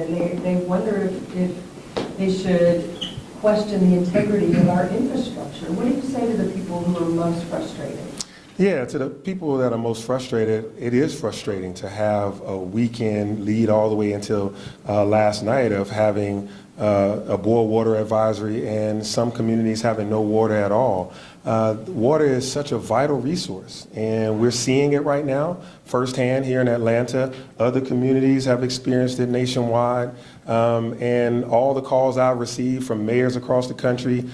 and they wonder if they should question the integrity of our infrastructure. What do you say to the people who are most frustrated? Yeah, to the people that are most frustrated, it is frustrating to have a weekend lead all the way until last night of having a boil water advisory and some communities having no water at all. Water is such a vital resource, and we're seeing it right now firsthand here in Atlanta. Other communities have experienced it nationwide, and all the calls I've received from mayors across the country,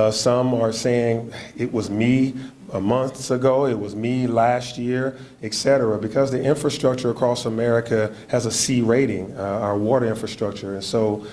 some are saying it was me a month ago, it was me last year, et cetera, because the infrastructure across America has a C rating, our water infrastructure. And so,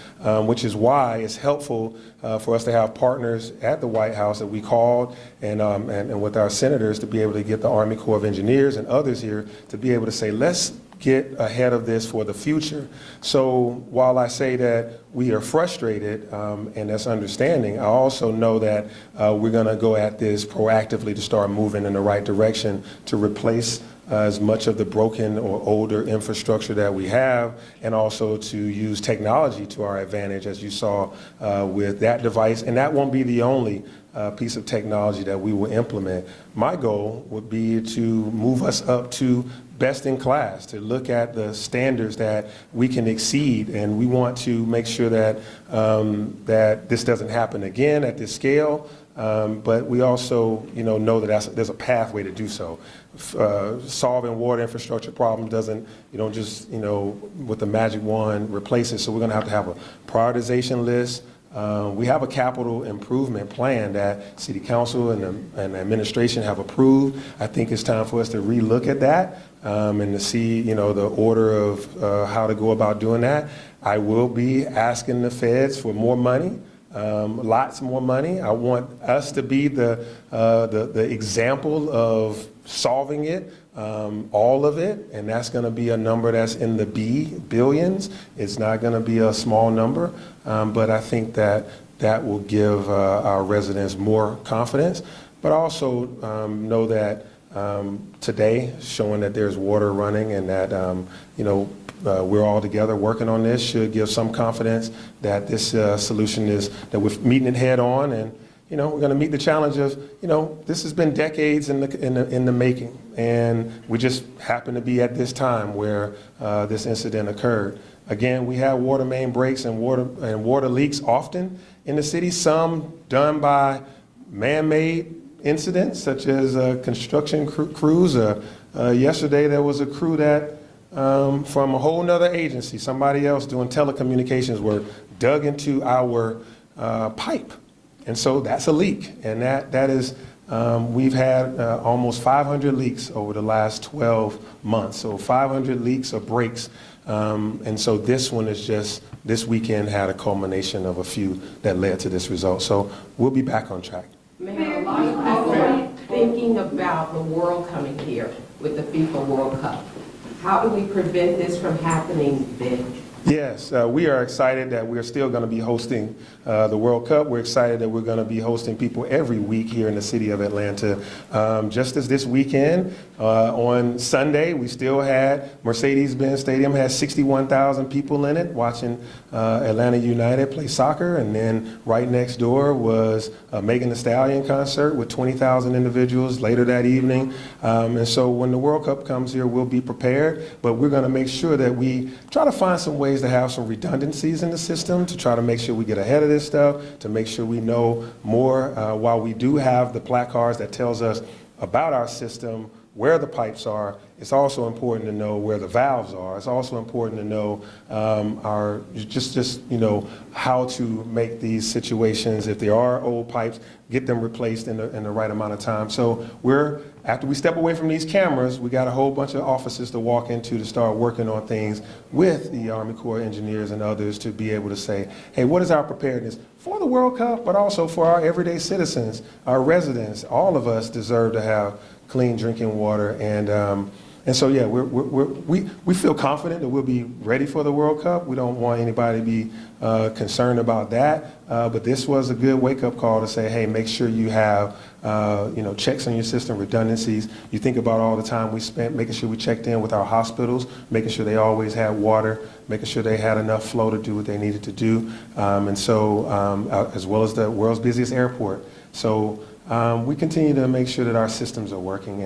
which is why it's helpful for us to have partners at the White House that we called and with our senators to be able to get the Army Corps of Engineers and others here to be able to say, let's get ahead of this for the future. So while I say that we are frustrated, and that's understanding, I also know that we're going to go at this proactively to start moving in the right direction to replace as much of the broken or older infrastructure that we have, and also to use technology to our advantage, as you saw with that device. And that won't be the only piece of technology that we will implement. My goal would be to move us up to best in class, to look at the standards that we can exceed, and we want to make sure that that this doesn't happen again at this scale. But we also, know that there's a pathway to do so. Solving water infrastructure problems doesn't, you don't just, with the magic wand replace it. So we're going to have a prioritization list. We have a capital improvement plan that City Council and the administration have approved. I think it's time for us to relook at that and to see, the order of how to go about doing that. I will be asking the feds for more money. Lots more money. I want us to be the example of solving it, all of it, and that's going to be a number that's in the billions. It's not going to be a small number, but I think that will give our residents more confidence, but also know that today, showing that there's water running and that, we're all together working on this should give some confidence that this solution is, that we're meeting it head on, and we're going to meet the challenge of, this has been decades in the making, and we just happen to be at this time where this incident occurred. Again, we have water main breaks and water leaks often in the city, some done by man-made incidents such as construction crews. Yesterday there was a crew that from a whole nother agency, somebody else doing telecommunications work, dug into our pipe. And so that's a leak. And that is, we've had almost 500 leaks over the last 12 months. So 500 leaks or breaks. And so this one is just, this weekend had a culmination of a few that led to this result. So we'll be back on track. Mayor, a lot of people are thinking about the world coming here with the FIFA World Cup. How do we prevent this from happening big? Yes, we are excited that we're still going to be hosting the World Cup. We're excited that we're going to be hosting people every week here in the city of Atlanta. Just as this weekend, on Sunday, we still had Mercedes-Benz Stadium has 61,000 people in it watching Atlanta United play soccer. And then right next door was a Megan Thee Stallion concert with 20,000 individuals later that evening. And so when the World Cup comes here, we'll be prepared, but we're going to make sure that we try to find some ways to have some redundancies in the system to try to make sure we get ahead of this stuff, to make sure we know more. While we do have the placards that tells us about our system, where the pipes are, it's also important to know where the valves are. It's also important to know how to make these situations, if there are old pipes, get them replaced in the right amount of time. So after we step away from these cameras, we got a whole bunch of offices to walk into to start working on things with the Army Corps engineers and others to be able to say, hey, what is our preparedness for the World Cup, but also for our everyday citizens, our residents. All of us deserve to have clean drinking water, and so yeah, we feel confident that we'll be ready for the World Cup. We don't want anybody to be concerned about that, but this was a good wake-up call to say, hey, make sure you have checks on your system, redundancies. You think about all the time we spent making sure we checked in with our hospitals, making sure they always had water, making sure they had enough flow to do what they needed to do, as well as the world's busiest airport. So we continue to make sure that our systems are working,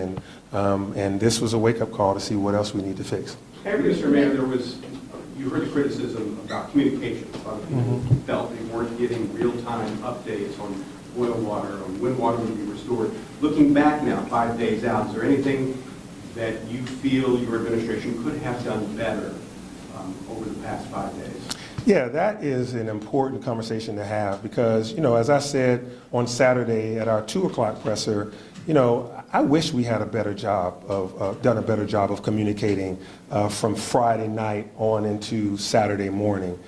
and this was a wake-up call to see what else we need to fix. Hey, Mr. Mayor, you heard the criticism about communication. A lot of people felt they weren't getting real-time updates on oil water, on when water would be restored. Looking back now, 5 days out, is there anything that you feel your administration could have done better over the past 5 days? Yeah, that is an important conversation to have because, as I said on Saturday at our 2 o'clock presser, I wish we had done a better job of communicating from Friday night on into Saturday morning.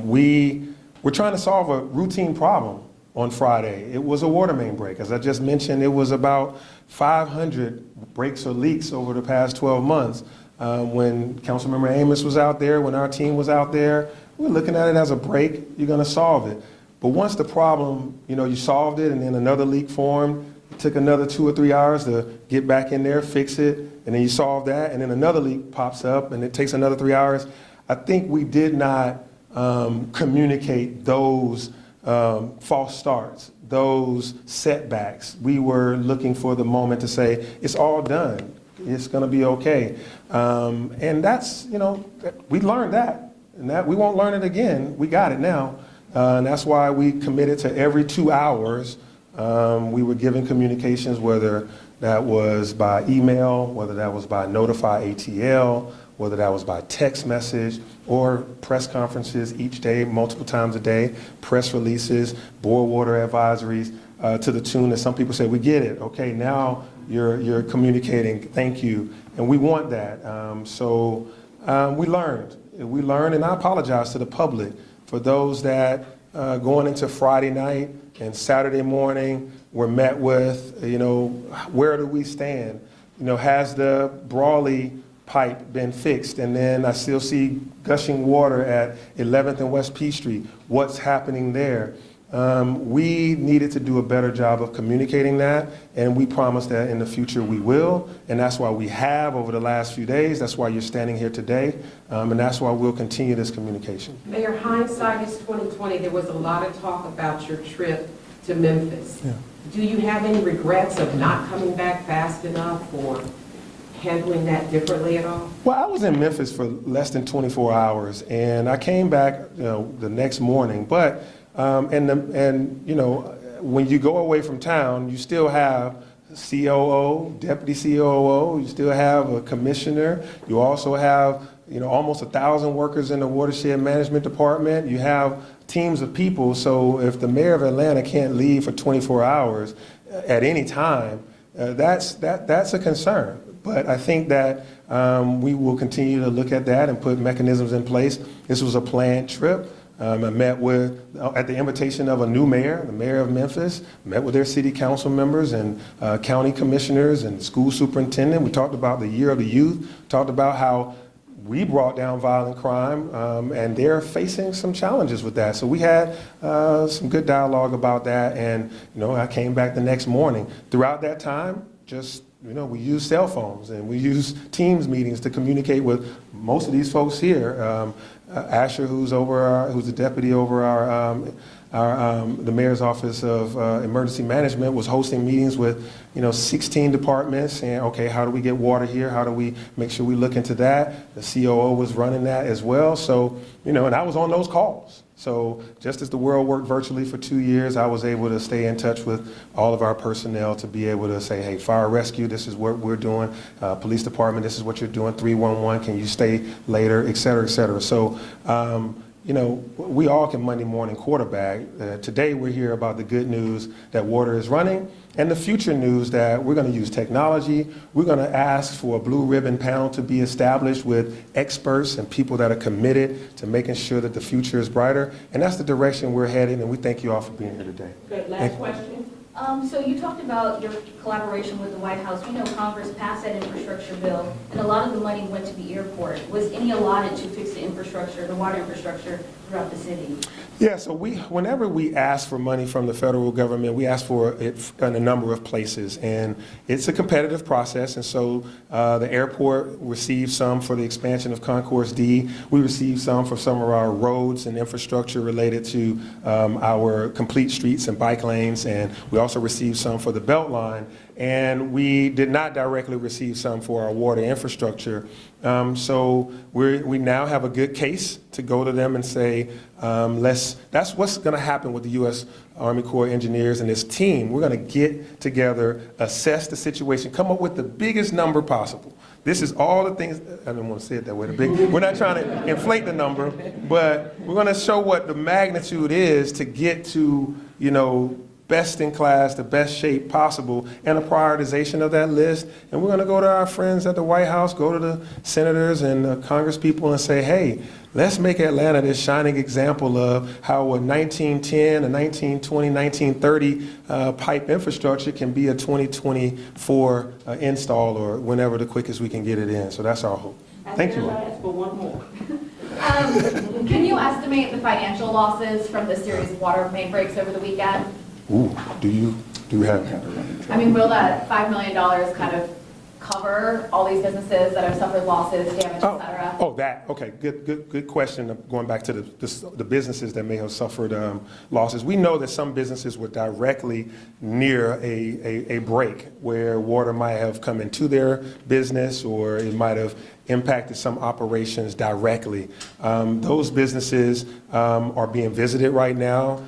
We were trying to solve a routine problem on Friday. It was a water main break. As I just mentioned, it was about 500 breaks or leaks over the past 12 months. When Councilmember Amos was out there, when our team was out there, we're looking at it as a break. You're going to solve it. But once the problem, you solved it and then another leak formed, it took another 2 or 3 hours to get back in there, fix it, and then you solve that, and then another leak pops up and it takes another 3 hours. I think we did not communicate those false starts, those setbacks. We were looking for the moment to say, it's all done. It's going to be okay. And that's, we learned that. And that we won't learn it again. We got it now. And that's why we committed to every 2 hours. We were giving communications, whether that was by email, whether that was by notify ATL, whether that was by text message or press conferences each day, multiple times a day, press releases, boil water advisories, to the tune that some people say, we get it. Okay, now you're communicating. Thank you. And we want that. We learned. We learned, and I apologize to the public for those that going into Friday night and Saturday morning were met with, where do we stand? Has the Brawley pipe been fixed? And then I still see gushing water at 11th and West P Street. What's happening there? We needed to do a better job of communicating that, and we promised that in the future we will, and that's why we have over the last few days. That's why you're standing here today, and that's why we'll continue this communication. Mayor, hindsight is 2020. There was a lot of talk about your trip to Memphis. Yeah. Do you have any regrets of not coming back fast enough or handling that differently at all? Well, I was in Memphis for less than 24 hours, and I came back the next morning, but when you go away from town, you still have COO, deputy COO, you still have a commissioner, you also have almost 1,000 workers in the watershed management department, you have teams of people. So if the mayor of Atlanta can't leave for 24 hours at any time, that's a concern. But I think that we will continue to look at that and put mechanisms in place. This was a planned trip. I met with, at the invitation of a new mayor, the mayor of Memphis, met with their city council members and county commissioners and school superintendent. We talked about the year of the youth, talked about how we brought down violent crime, and they're facing some challenges with that. So we had some good dialogue about that, and I came back the next morning. Throughout that time, we use cell phones and we use Teams meetings to communicate with most of these folks here. Asher, who's the deputy over the mayor's office of emergency management, was hosting meetings with 16 departments saying, okay, how do we get water here? How do we make sure we look into that? The COO was running that as well. So, and I was on those calls. So just as the world worked virtually for 2 years, I was able to stay in touch with all of our personnel to be able to say, hey, fire rescue, this is what we're doing. Police department, this is what you're doing. 311, can you stay later, et cetera, et cetera. So, we all can Monday morning quarterback. Today we're here about the good news that water is running, and the future news that we're going to use technology. We're going to ask for a blue ribbon panel to be established with experts and people that are committed to making sure that the future is brighter. And that's the direction we're heading, and we thank you all for being here today. Good. Last question. So you talked about your collaboration with the White House. We know Congress passed that infrastructure bill, and a lot of the money went to the airport. Was any allotted to fix the infrastructure, the water infrastructure throughout the city? Yeah, so whenever we ask for money from the federal government, we ask for it in a number of places, and it's a competitive process. And so the airport received some for the expansion of Concourse D. We received some for some of our roads and infrastructure related to our complete streets and bike lanes, and we also received some for the Beltline. And we did not directly receive some for our water infrastructure. So we now have a good case to go to them and say, that's what's going to happen with the U.S. Army Corps of Engineers and this team. We're going to get together, assess the situation, come up with the biggest number possible. This is all the things, I didn't want to say it that way, we're not trying to inflate the number, but we're going to show what the magnitude is to get to, best in class, the best shape possible, and a prioritization of that list. And we're going to go to our friends at the White House, go to the senators and the Congress people and say, hey, let's make Atlanta this shining example of how a 1910, a 1920, 1930 pipe infrastructure can be a 2024 install or whenever the quickest we can get it in. So that's our hope. Thank you. For one more. Can you estimate the financial losses from this series of water main breaks over the weekend? Ooh, do you have? I mean, will that $5 million kind of cover all these businesses that have suffered losses, damage, et cetera? Okay, good question. Going back to the businesses that may have suffered losses. We know that some businesses were directly near a break where water might have come into their business or it might have impacted some operations directly. Those businesses are being visited right now.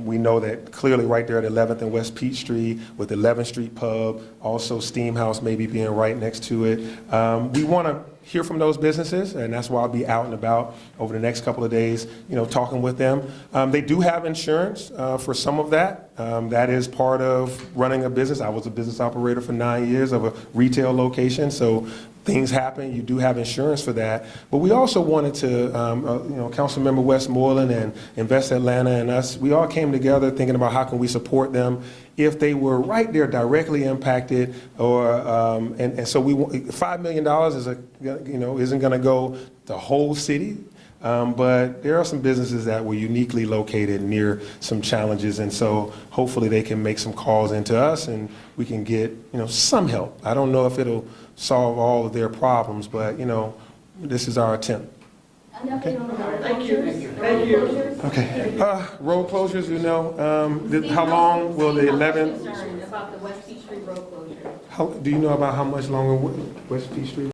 We know that clearly right there at 11th and West Peachtree with 11th Street Pub, also Steam House maybe being right next to it. We want to hear from those businesses, and that's why I'll be out and about over the next couple of days, talking with them. They do have insurance for some of that. That is part of running a business. I was a business operator for 9 years of a retail location, so things happen. You do have insurance for that. But we also wanted to, Councilmember Westmoreland and Invest Atlanta and us, we all came together thinking about how can we support them if they were right there directly impacted, or and so $5 million isn't going to go the whole city. But there are some businesses that were uniquely located near some challenges, and so hopefully they can make some calls into us and we can get some help. I don't know if it'll solve all of their problems, but this is our attempt. Okay. Thank you. Okay. Road closures, how long will the 11th? Concerned about the West Peachtree Road closure. Do you know about how much longer West Peachtree?